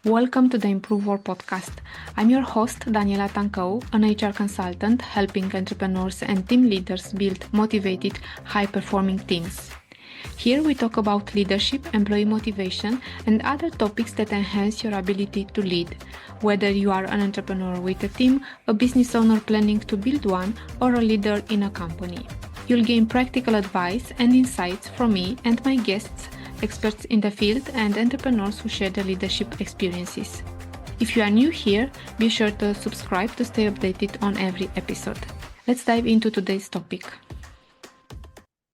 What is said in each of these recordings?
Welcome to the Improve Work podcast. I'm your host, Daniela Tancău, an HR consultant helping entrepreneurs and team leaders build motivated, high-performing teams. Here we talk about leadership, employee motivation, and other topics that enhance your ability to lead, whether you are an entrepreneur with a team, a business owner planning to build one, or a leader in a company. You'll gain practical advice and insights from me and my guests, experts in the field and entrepreneurs who share their leadership experiences. If you are new here, be sure to subscribe to stay updated on every episode. Let's dive into today's topic.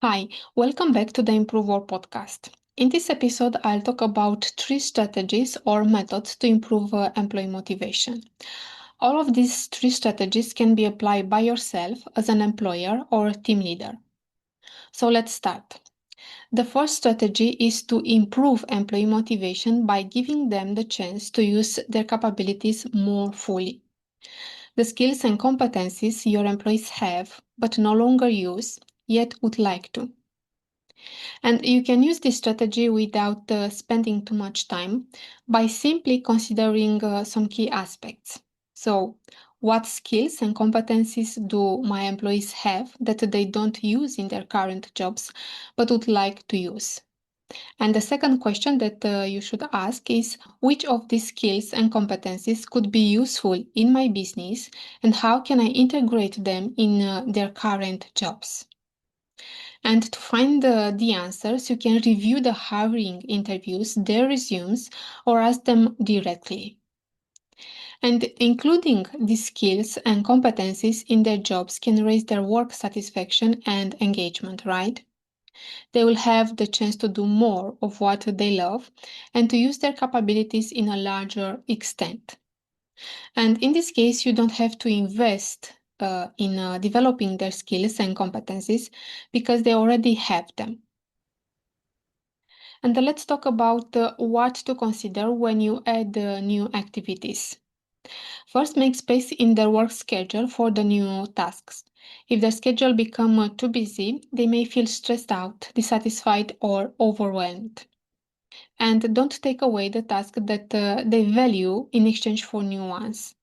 Hi, welcome back to the Improve Work podcast. In this episode, I'll talk about 3 strategies or methods to improve employee motivation. All of these 3 strategies can be applied by yourself as an employer or a team leader. So let's start. The first strategy is to improve employee motivation by giving them the chance to use their capabilities more fully. The skills and competencies your employees have but no longer use, yet would like to. And you can use this strategy without spending too much time by simply considering some key aspects. So, what skills and competencies do my employees have that they don't use in their current jobs but would like to use? And the second question that you should ask is which of these skills and competencies could be useful in my business and how can I integrate them in their current jobs? And to find the answers, you can review the hiring interviews, their resumes, or ask them directly. And including these skills and competencies in their jobs can raise their work satisfaction and engagement, right? They will have the chance to do more of what they love and to use their capabilities in a larger extent. And in this case, you don't have to invest in developing their skills and competencies because they already have them. And let's talk about what to consider when you add new activities. First, make space in their work schedule for the new tasks. If their schedule becomes too busy, they may feel stressed out, dissatisfied, or overwhelmed. And don't take away the task that they value in exchange for new ones.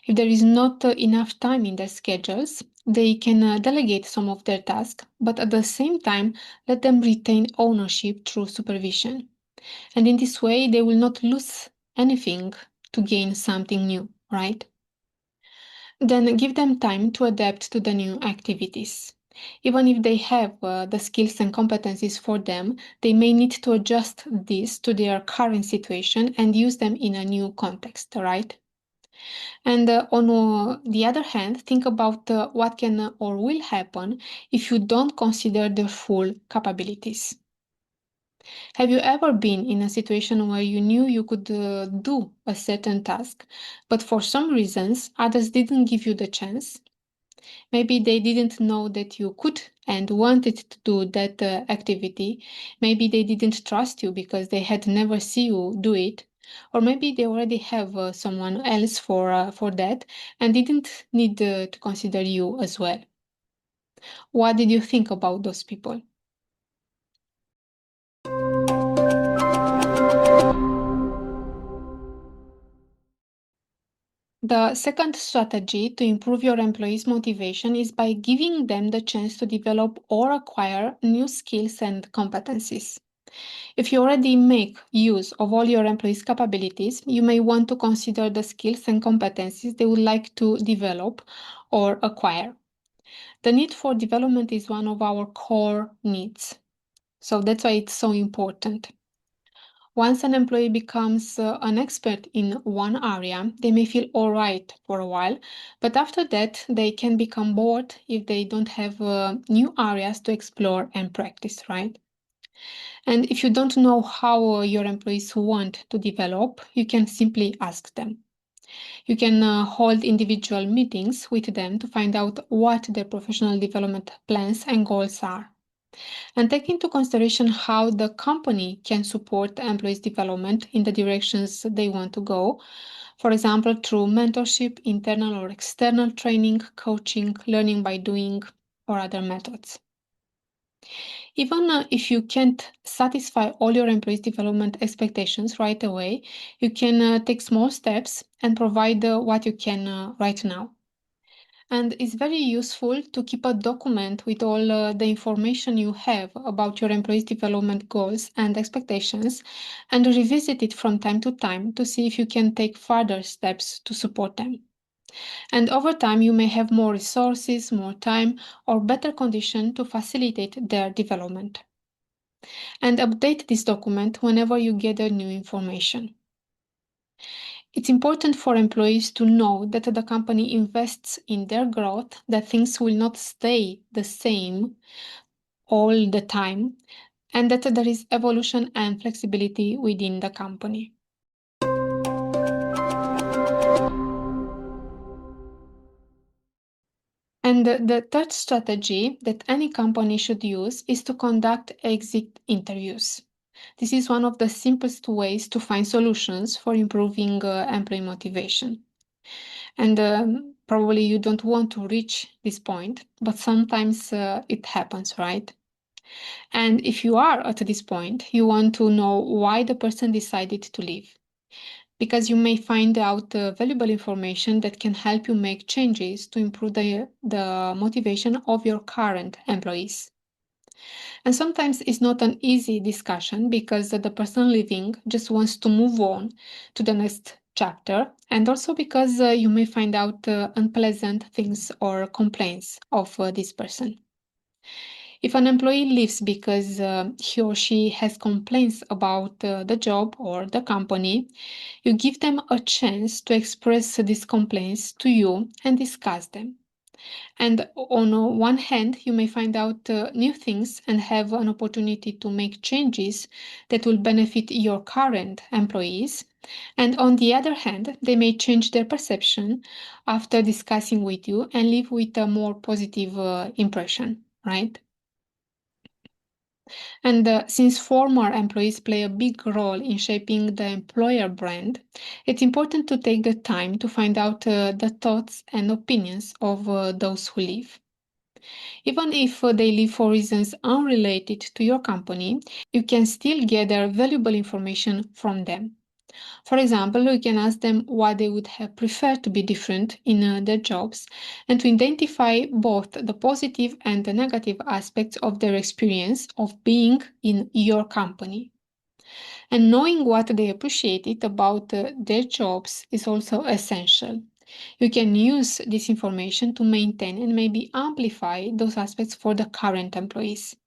If there is not enough time in their schedules, they can delegate some of their tasks, but at the same time, let them retain ownership through supervision. And in this way, they will not lose anything to gain something new, right? Then give them time to adapt to the new activities. Even if they have the skills and competencies for them, they may need to adjust this to their current situation and use them in a new context, right? And on the other hand, think about what can or will happen if you don't consider their full capabilities. Have you ever been in a situation where you knew you could do a certain task, but for some reasons others didn't give you the chance? Maybe they didn't know that you could and wanted to do that activity. Maybe they didn't trust you because they had never seen you do it. Or maybe they already have someone else for that and didn't need to consider you as well. What did you think about those people? The second strategy to improve your employees' motivation is by giving them the chance to develop or acquire new skills and competencies. If you already make use of all your employees' capabilities, you may want to consider the skills and competencies they would like to develop or acquire. The need for development is one of our core needs. So that's why it's so important. Once an employee becomes an expert in one area, they may feel all right for a while, but after that, they can become bored if they don't have new areas to explore and practice, right? And if you don't know how your employees want to develop, you can simply ask them. You can hold individual meetings with them to find out what their professional development plans and goals are. And take into consideration how the company can support employees' development in the directions they want to go. For example, through mentorship, internal or external training, coaching, learning by doing, or other methods. Even if you can't satisfy all your employees' development expectations right away, you can take small steps and provide what you can right now. And it's very useful to keep a document with all the information you have about your employees' development goals and expectations and revisit it from time to time to see if you can take further steps to support them. And over time, you may have more resources, more time, or better condition to facilitate their development. And update this document whenever you gather new information. It's important for employees to know that the company invests in their growth, that things will not stay the same all the time, and that there is evolution and flexibility within the company. And the third strategy that any company should use is to conduct exit interviews. This is one of the simplest ways to find solutions for improving employee motivation. And probably you don't want to reach this point, but sometimes it happens, right? And if you are at this point, you want to know why the person decided to leave, because you may find out valuable information that can help you make changes to improve the motivation of your current employees. And sometimes it's not an easy discussion because the person leaving just wants to move on to the next chapter, and also because you may find out unpleasant things or complaints of this person. If an employee leaves because he or she has complaints about the job or the company, you give them a chance to express these complaints to you and discuss them. And on one hand, you may find out new things and have an opportunity to make changes that will benefit your current employees. And on the other hand, they may change their perception after discussing with you and leave with a more positive impression, right? And since former employees play a big role in shaping the employer brand, it's important to take the time to find out the thoughts and opinions of those who leave. Even if they leave for reasons unrelated to your company, you can still gather valuable information from them. For example, you can ask them what they would have preferred to be different in their jobs and to identify both the positive and the negative aspects of their experience of being in your company. And knowing what they appreciated about their jobs is also essential. You can use this information to maintain and maybe amplify those aspects for the current employees.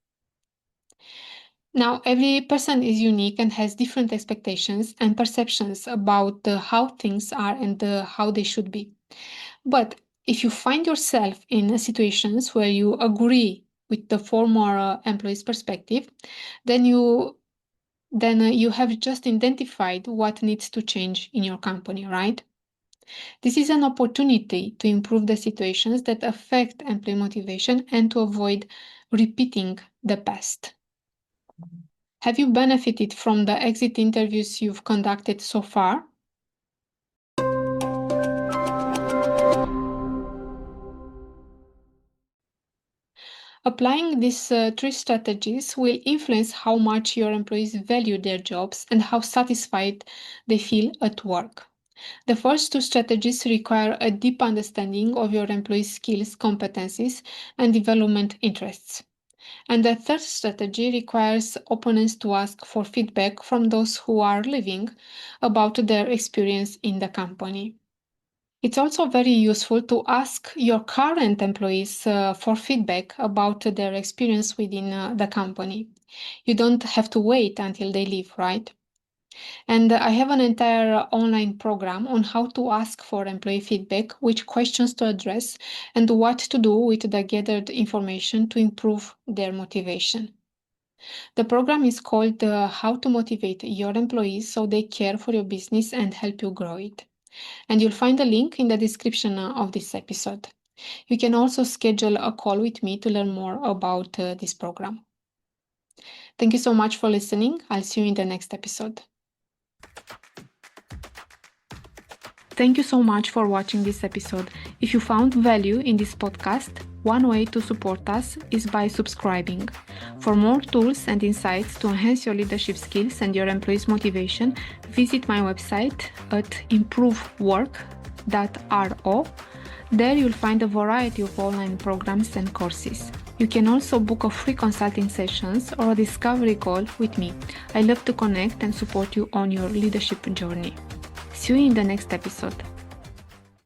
Now, every person is unique and has different expectations and perceptions about how things are and how they should be. But if you find yourself in situations where you agree with the former employee's perspective, then you have just identified what needs to change in your company, right? This is an opportunity to improve the situations that affect employee motivation and to avoid repeating the past. Have you benefited from the exit interviews you've conducted so far? Applying these three strategies will influence how much your employees value their jobs and how satisfied they feel at work. The first two strategies require a deep understanding of your employees' skills, competencies, and development interests. And the third strategy requires opponents to ask for feedback from those who are leaving about their experience in the company. It's also very useful to ask your current employees for feedback about their experience within the company. You don't have to wait until they leave, right? And I have an entire online program on how to ask for employee feedback, which questions to address, and what to do with the gathered information to improve their motivation. The program is called How to Motivate Your Employees So They Care for Your Business and Help You Grow It. And you'll find a link in the description of this episode. You can also schedule a call with me to learn more about this program. Thank you so much for listening. I'll see you in the next episode. Thank you so much for watching this episode. If you found value in this podcast, one way to support us is by subscribing. For more tools and insights to enhance your leadership skills and your employees' motivation, visit my website at improvework.ro. There you'll find a variety of online programs and courses. You can also book a free consulting sessions or a discovery call with me. I love to connect and support you on your leadership journey. See you in the next episode.